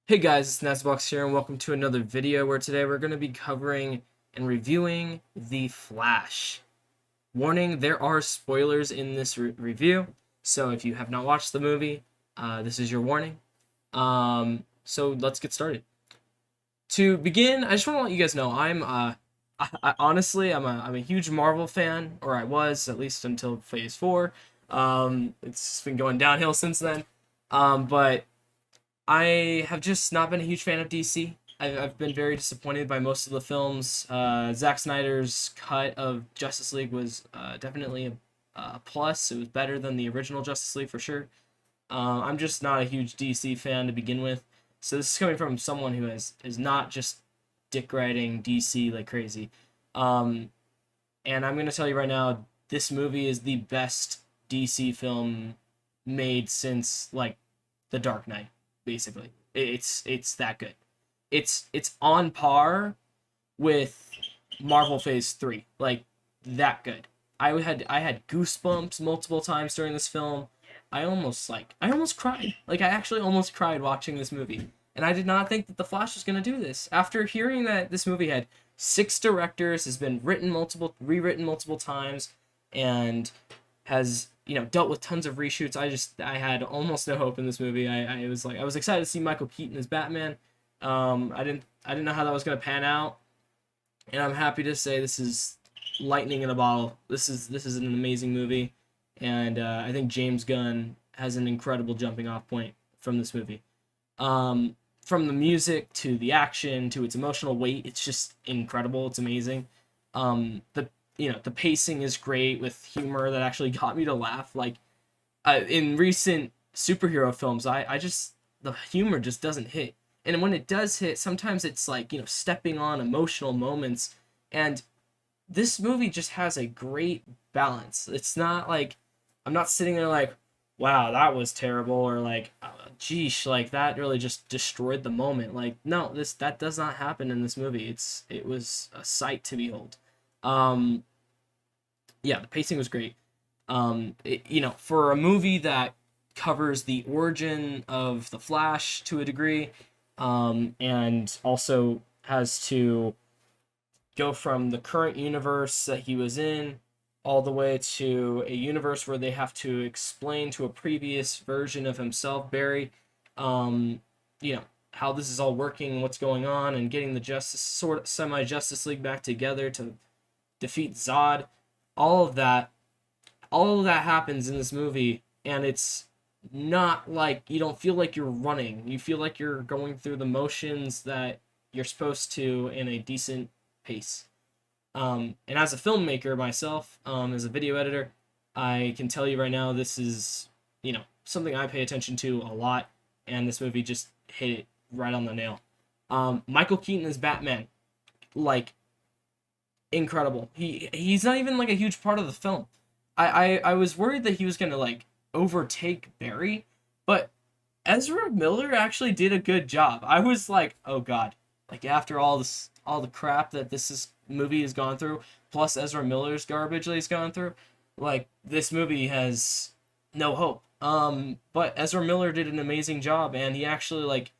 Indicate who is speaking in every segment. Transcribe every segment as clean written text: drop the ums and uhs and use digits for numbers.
Speaker 1: Hey guys, it's Nazbox here, and welcome to another video where today we're going to be covering and reviewing The Flash. Warning, there are spoilers in this review, so if you have not watched the movie, this is your warning. So let's get started. To begin, I just want to let you guys know honestly, I'm a huge Marvel fan, or I was, at least until Phase 4. It's been going downhill since then. But I have just not been a huge fan of DC. I've been very disappointed by most of the films. Zack Snyder's cut of Justice League was definitely a plus. It was better than the original Justice League for sure. I'm just not a huge DC fan to begin with. So this is coming from someone who is not just dick riding DC like crazy. Um, and I'm gonna tell you right now, this movie is the best DC film made since like The Dark Knight, basically. It's that good. It's on par with Marvel Phase 3. Like that good. I had goosebumps multiple times during this film. I almost cried. Like I actually almost cried watching this movie. And I did not think that The Flash was going to do this. After hearing that this movie had 6 directors, has been rewritten multiple times, and has dealt with tons of reshoots. I had almost no hope in this movie. I was excited to see Michael Keaton as Batman. I didn't know how that was gonna pan out, and I'm happy to say this is lightning in a bottle. This is an amazing movie, and I think James Gunn has an incredible jumping off point from this movie. From the music to the action to its emotional weight, it's just incredible. It's amazing. The pacing is great with humor that actually got me to laugh. Like in recent superhero films, I just the humor just doesn't hit, and when it does hit, sometimes it's like stepping on emotional moments, and this movie just has a great balance. It's not like I'm not sitting there like, wow, that was terrible, or like, geesh, like that really just destroyed the moment. Like, no, that does not happen in this movie. It was a sight to behold. Um, yeah, the pacing was great. For a movie that covers the origin of the Flash to a degree, and also has to go from the current universe that he was in all the way to a universe where they have to explain to a previous version of himself, Barry, um, you know, how this is all working, what's going on, and getting the Justice sort of semi Justice League back together to defeat Zod. All of that, all of that happens in this movie, and it's not like you don't feel like you're running. You feel like you're going through the motions that you're supposed to in a decent pace. And as a filmmaker myself, as a video editor, I can tell you right now, this is, something I pay attention to a lot, and this movie just hit it right on the nail. Michael Keaton as Batman, like, incredible. He's not even like a huge part of the film. I was worried that he was gonna like overtake Barry, but Ezra Miller actually did a good job. I was like, oh god, like after all the crap that movie has gone through, plus Ezra Miller's garbage that he's gone through, like this movie has no hope. But Ezra Miller did an amazing job, and he actually like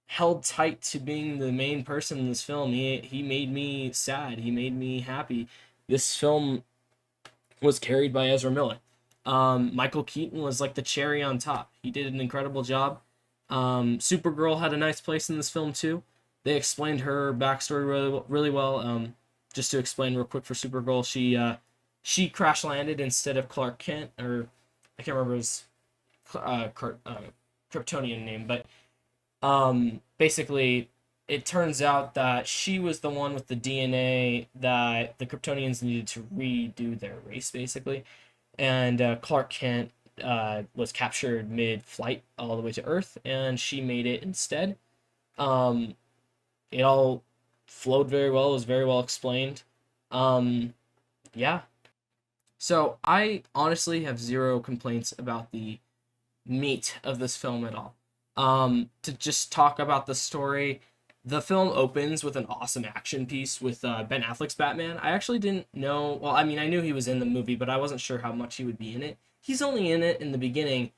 Speaker 1: held tight to being the main person in this film. He made me sad. He made me happy. This film was carried by Ezra Miller. Michael Keaton was like the cherry on top. He did an incredible job. Supergirl had a nice place in this film too. They explained her backstory really well. Just to explain real quick for Supergirl, she crash landed instead of Clark Kent, or I can't remember his Kryptonian name, but basically, it turns out that she was the one with the DNA that the Kryptonians needed to redo their race, basically. And Clark Kent was captured mid-flight all the way to Earth, and she made it instead. Um, it all flowed very well. It was very well explained. Um, yeah. So I honestly have zero complaints about the meat of this film at all. To just talk about the story, the film opens with an awesome action piece with Ben Affleck's Batman. I actually didn't know. Well, I mean, I knew he was in the movie, but I wasn't sure how much he would be in it. He's only in it in the beginning,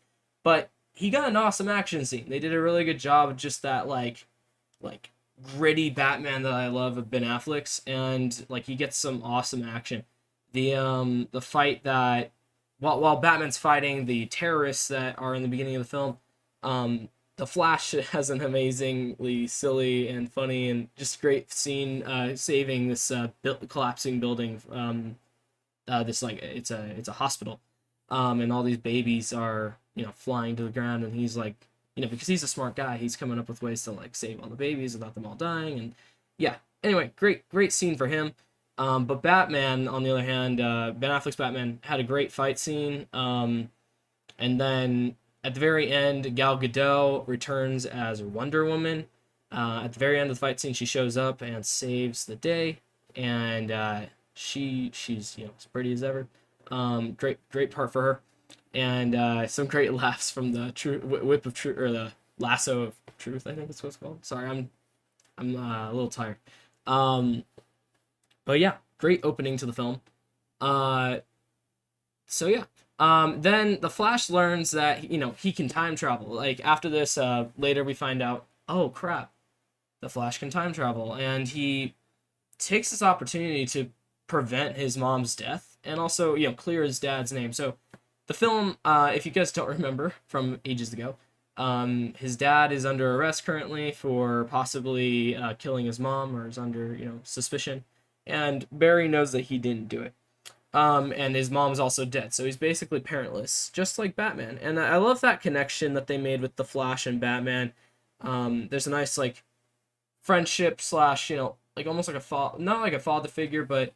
Speaker 1: but he got an awesome action scene. They did a really good job of just that like gritty Batman that I love of Ben Affleck's, and like he gets some awesome action. The fight that while Batman's fighting the terrorists that are in the beginning of the film, the Flash has an amazingly silly and funny and just great scene saving this collapsing building. This like it's a hospital, and all these babies are flying to the ground, and he's like because he's a smart guy, he's coming up with ways to like save all the babies without them all dying, and yeah. Anyway, great scene for him. But Batman, on the other hand, Ben Affleck's Batman had a great fight scene. And then at the very end, Gal Gadot returns as Wonder Woman. At the very end of the fight scene, she shows up and saves the day, and she's as pretty as ever. Great part for her, and some great laughs from the whip of truth, or the lasso of truth. I think that's what it's called. Sorry, I'm a little tired. But yeah, great opening to the film. So yeah. Then the Flash learns that he can time travel. Like after this, later we find out, oh crap, the Flash can time travel, and he takes this opportunity to prevent his mom's death and also clear his dad's name. So the film, if you guys don't remember from ages ago, his dad is under arrest currently for possibly killing his mom, or is under suspicion, and Barry knows that he didn't do it. And his mom's also dead, so he's basically parentless, just like Batman. And I love that connection that they made with the Flash and Batman. There's a nice like friendship slash like almost like not like a father figure, but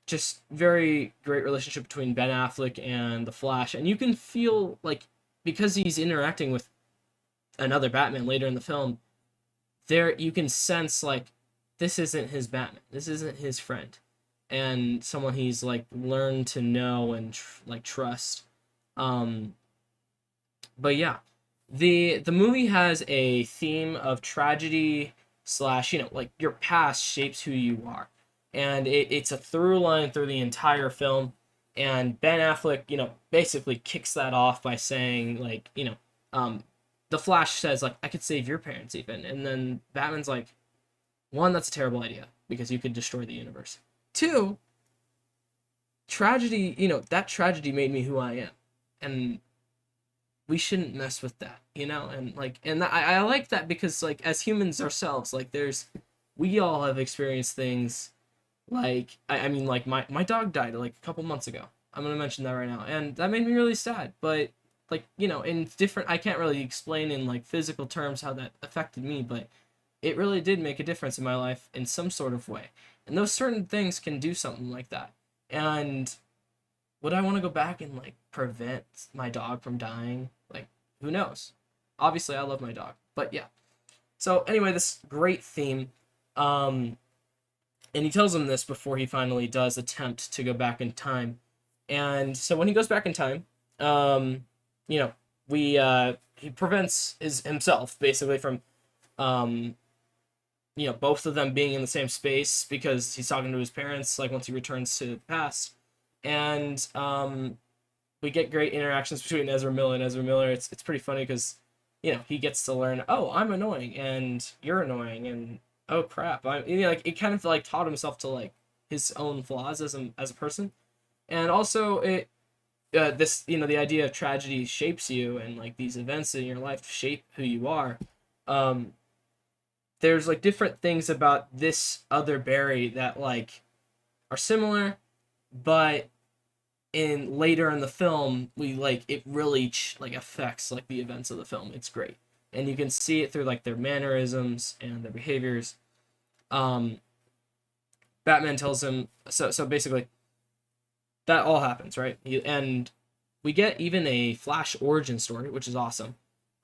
Speaker 1: just very great relationship between Ben Affleck and the Flash, and you can feel like, because he's interacting with another Batman later in the film, there you can sense like this isn't his Batman, this isn't his friend, and someone he's like learned to know and trust. But yeah, the movie has a theme of tragedy slash like your past shapes who you are, and it's a through line through the entire film. And Ben Affleck basically kicks that off by saying like the Flash says like, I could save your parents even, and then Batman's like, one, that's a terrible idea because you could destroy the universe. Two, tragedy, that tragedy made me who I am, and we shouldn't mess with that, and I like that because like as humans ourselves, like we all have experienced things like I mean like my dog died like a couple months ago. I'm gonna mention that right now, and that made me really sad. But like in different, I can't really explain in like physical terms how that affected me, but it really did make a difference in my life in some sort of way. And those certain things can do something like that. And would I want to go back and like prevent my dog from dying? Like, who knows? Obviously, I love my dog, but yeah. So anyway, this great theme. And he tells him this before he finally does attempt to go back in time. And so when he goes back in time, he prevents himself basically from, both of them being in the same space, because he's talking to his parents like once he returns to the past. And we get great interactions between Ezra Miller and Ezra Miller. It's pretty funny because he gets to learn, oh, I'm annoying and you're annoying, and oh crap, like it kind of like taught himself to like his own flaws as a person. And also it the idea of tragedy shapes you, and like these events in your life shape who you are. There's like different things about this other Barry that like are similar, but later in the film we like it really like affects like the events of the film. It's great, and you can see it through like their mannerisms and their behaviors. Batman tells him, so basically that all happens, right? And we get even a Flash origin story, which is awesome.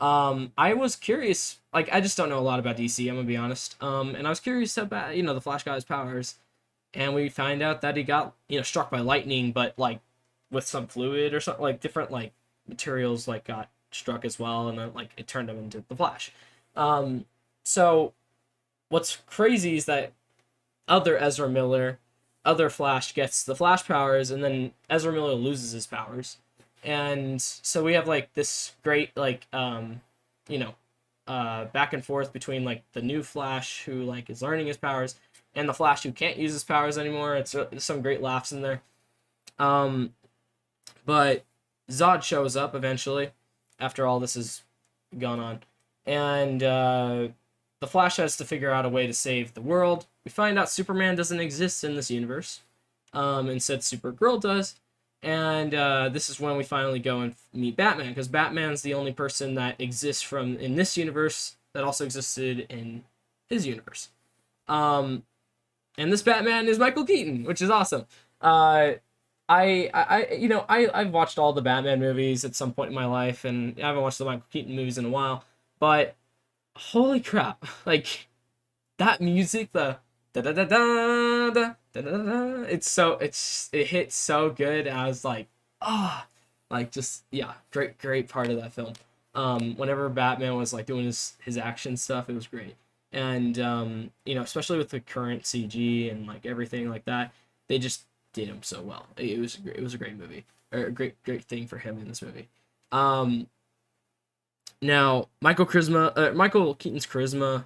Speaker 1: I was curious, like I just don't know a lot about DC, I'm gonna be honest. And I was curious about the Flash got his powers, and we find out that he got struck by lightning, but like with some fluid or something, like different like materials like got struck as well, and then like it turned him into the Flash. So what's crazy is that other Flash gets the Flash powers, and then Ezra Miller loses his powers, And so we have like this great like you know back and forth between like the new Flash who like is learning his powers and the Flash who can't use his powers anymore. It's some great laughs in there. Um, but Zod shows up eventually after all this has gone on, and the Flash has to figure out a way to save the world. We find out Superman doesn't exist in this universe. Instead, Supergirl does. And this is when we finally go and meet Batman, because Batman's the only person that exists from in this universe that also existed in his universe. And this Batman is Michael Keaton, which is awesome. I've watched all the Batman movies at some point in my life, and I haven't watched the Michael Keaton movies in a while. But holy crap, like that music, the da da da da da da da da, it hits so good. I was like, like just yeah, great part of that film. Whenever Batman was like doing his action stuff, it was great. And especially with the current CG and like everything like that, they just did him so well. It was a great movie, or a great thing for him in this movie. Now Michael Keaton's charisma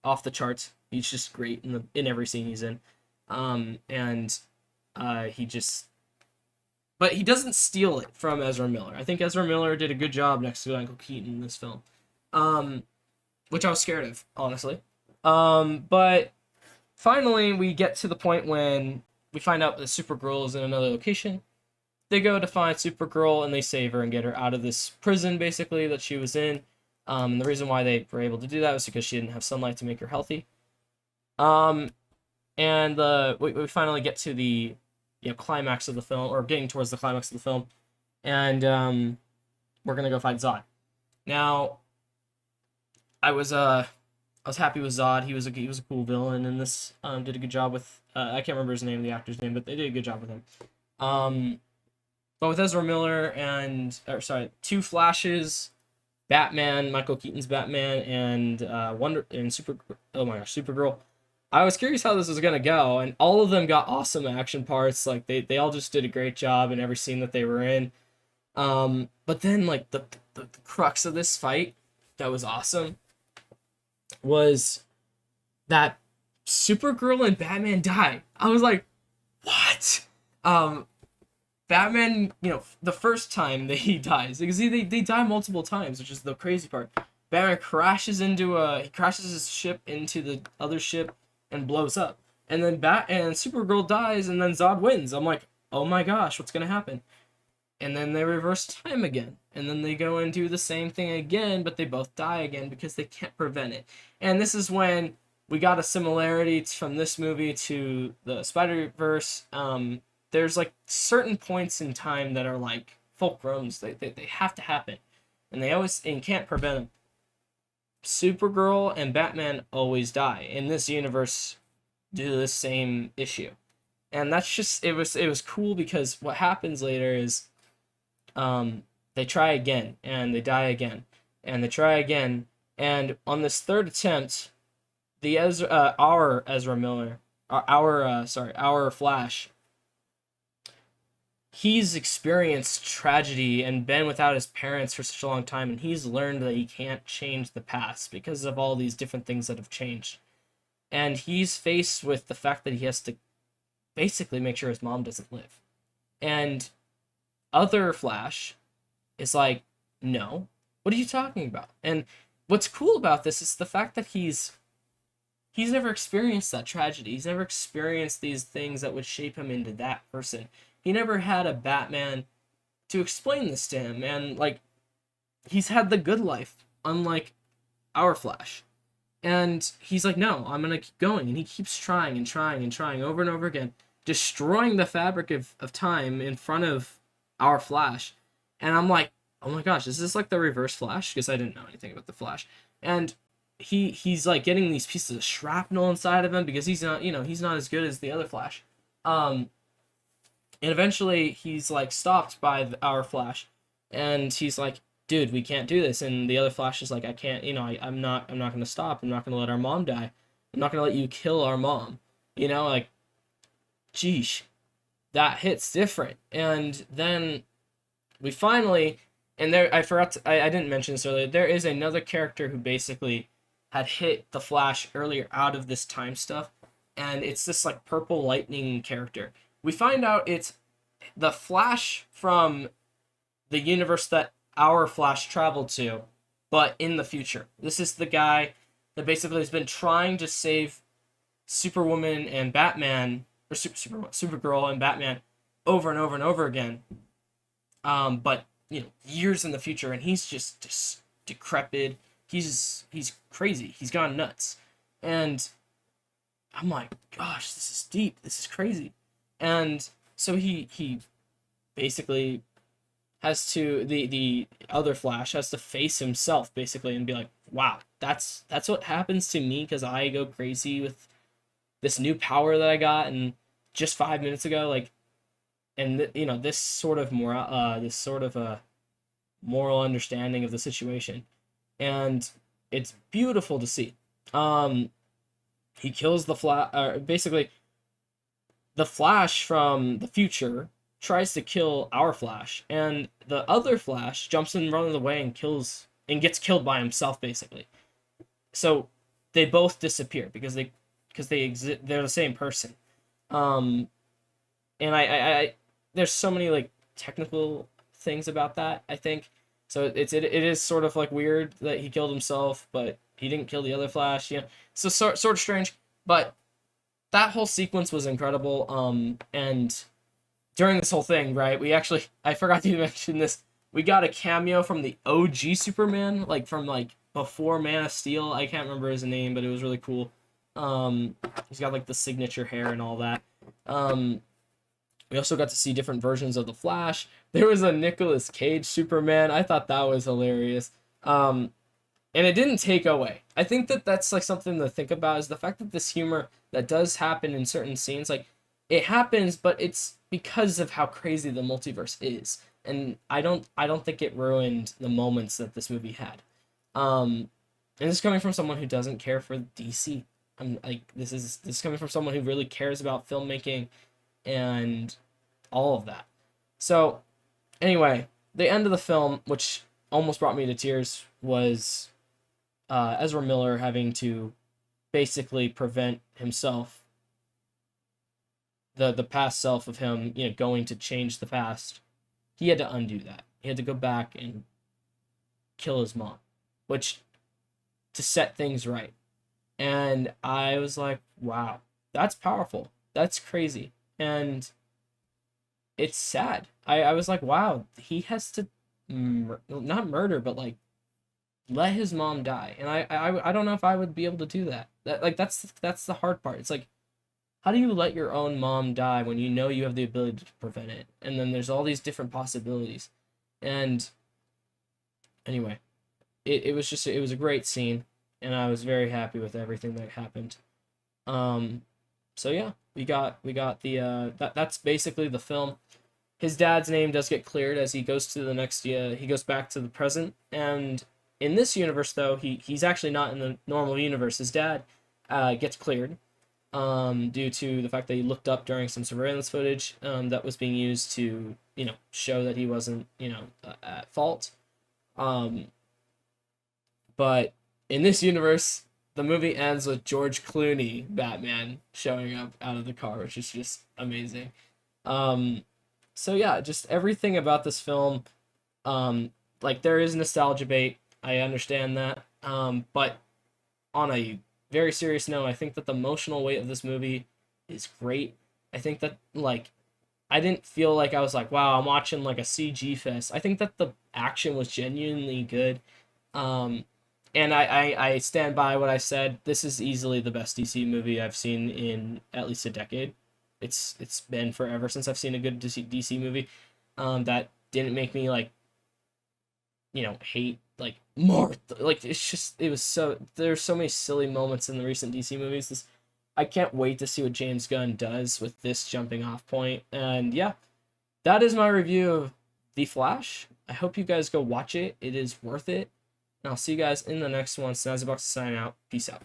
Speaker 1: off the charts. He's just great in every scene he's in. But he doesn't steal it from Ezra Miller. I think Ezra Miller did a good job next to Michael Keaton in this film. Which I was scared of, honestly. But finally we get to the point when we find out that Supergirl is in another location. They go to find Supergirl and they save her and get her out of this prison, basically, that she was in. And the reason why they were able to do that was because she didn't have sunlight to make her healthy. And we finally get to the climax of the film, or getting towards the climax of the film, and we're gonna go fight Zod. Now, I was happy with Zod. He was a cool villain in this. Did a good job with I can't remember his name, the actor's name, but they did a good job with him. But with Ezra Miller two Flashes, Batman, Michael Keaton's Batman, and Supergirl. I was curious how this was gonna go, and all of them got awesome action parts. Like they all just did a great job in every scene that they were in. But then like the crux of this fight that was awesome was that Supergirl and Batman die. I was like, what? Batman, the first time that he dies, because they die multiple times, which is the crazy part. Batman crashes his ship into the other ship and blows up. And then Supergirl dies, and then Zod wins. I'm like, oh my gosh, what's gonna happen? And then they reverse time again. And then they go and do the same thing again, but they both die again because they can't prevent it. And this is when we got a similarity from this movie to the Spider-Verse. There's like certain points in time that are like fulcrums. They have to happen. And can't prevent them. Supergirl and Batman always die in this universe due to the same issue. And that's just, it was cool because what happens later is they try again and they die again and they try again, and on this third attempt our Flash, he's experienced tragedy and been without his parents for such a long time, and he's learned that he can't change the past because of all these different things that have changed. And he's faced with the fact that he has to basically make sure his mom doesn't live. And other Flash is like, no, what are you talking about? And what's cool about this is the fact that he's never experienced that tragedy. He's never experienced these things that would shape him into that person. He never had a Batman to explain this to him, and like, he's had the good life, unlike our Flash. And he's like, no, I'm gonna keep going, and he keeps trying and trying and trying over and over again, destroying the fabric of time in front of our Flash. And I'm like, oh my gosh, is this like the Reverse Flash? Because I didn't know anything about the Flash. And he's like getting these pieces of shrapnel inside of him because he's not as good as the other Flash. And eventually he's like stopped by our Flash, and he's like, dude, we can't do this. And the other Flash is like, I can't, I'm not gonna stop. I'm not gonna let our mom die. I'm not gonna let you kill our mom. Like, geesh, that hits different. And then we finally, and there, I forgot I didn't mention this earlier, there is another character who basically had hit the Flash earlier out of this time stuff, and it's this like purple lightning character. We find out it's the Flash from the universe that our Flash traveled to, but in the future. This is the guy that basically has been trying to save Superwoman and Batman, or Supergirl and Batman, over and over and over again. But years in the future, and he's just decrepit. He's crazy. He's gone nuts, and I'm like, gosh, this is deep. This is crazy, and so he basically has to the other Flash has to face himself basically and be like, wow, that's what happens to me because I go crazy with this new power that I got and just 5 minutes ago, like, and this sort of moral understanding of the situation, and it's beautiful to see. He kills the Flash, basically the Flash from the future tries to kill our Flash, and the other Flash jumps in, runs away, and gets killed by himself basically. So they both disappear because they exist. They're the same person. And I there's so many like technical things about that, I think. So it is sort of like weird that he killed himself, but he didn't kill the other Flash. So sort of strange, but that whole sequence was incredible. And during this whole thing, right, I forgot to mention this. We got a cameo from the OG Superman, like from like before Man of Steel. I can't remember his name, but it was really cool. He's got like the signature hair and all that. We also got to see different versions of the Flash. There was a Nicolas Cage Superman. I thought that was hilarious. And it didn't take away. I think that's like something to think about, is the fact that this humor that does happen in certain scenes, like it happens, but it's because of how crazy the multiverse is. And I don't think it ruined the moments that this movie had. And this is coming from someone who doesn't care for DC. I'm like, this is coming from someone who really cares about filmmaking and all of that. So anyway, the end of the film, which almost brought me to tears, was Ezra Miller having to basically prevent himself, the past self of him, going to change the past. He had to undo that. He had to go back and kill his mom, which to set things right. And I was like, wow, that's powerful. That's crazy. And it's sad. I was like, wow, he has to not murder, but like let his mom die. And I don't know if I would be able to do that. That's the hard part. It's like, how do you let your own mom die when you know you have the ability to prevent it? And then there's all these different possibilities. And anyway, it was a great scene, and I was very happy with everything that happened. So yeah, we got the that's basically the film. His dad's name does get cleared as he goes to the next he goes back to the present, and in this universe though, he's actually not in the normal universe. His dad gets cleared due to the fact that he looked up during some surveillance footage that was being used to show that he wasn't at fault. But in this universe, the movie ends with George Clooney Batman showing up out of the car, which is just amazing. So yeah, just everything about this film, like there is nostalgia bait. I understand that. But on a very serious note, I think that the emotional weight of this movie is great. I think that like I didn't feel like I was like, wow, I'm watching like a CG fest. I think that the action was genuinely good. And I stand by what I said. This is easily the best DC movie I've seen in at least a decade. It's been forever since I've seen a good DC movie that didn't make me like hate like Martha. Like there's so many silly moments in the recent DC movies. I can't wait to see what James Gunn does with this jumping off point. And yeah, that is my review of The Flash. I hope you guys go watch it. It is worth it. And I'll see you guys in the next one. Snazzybox to sign out. Peace out.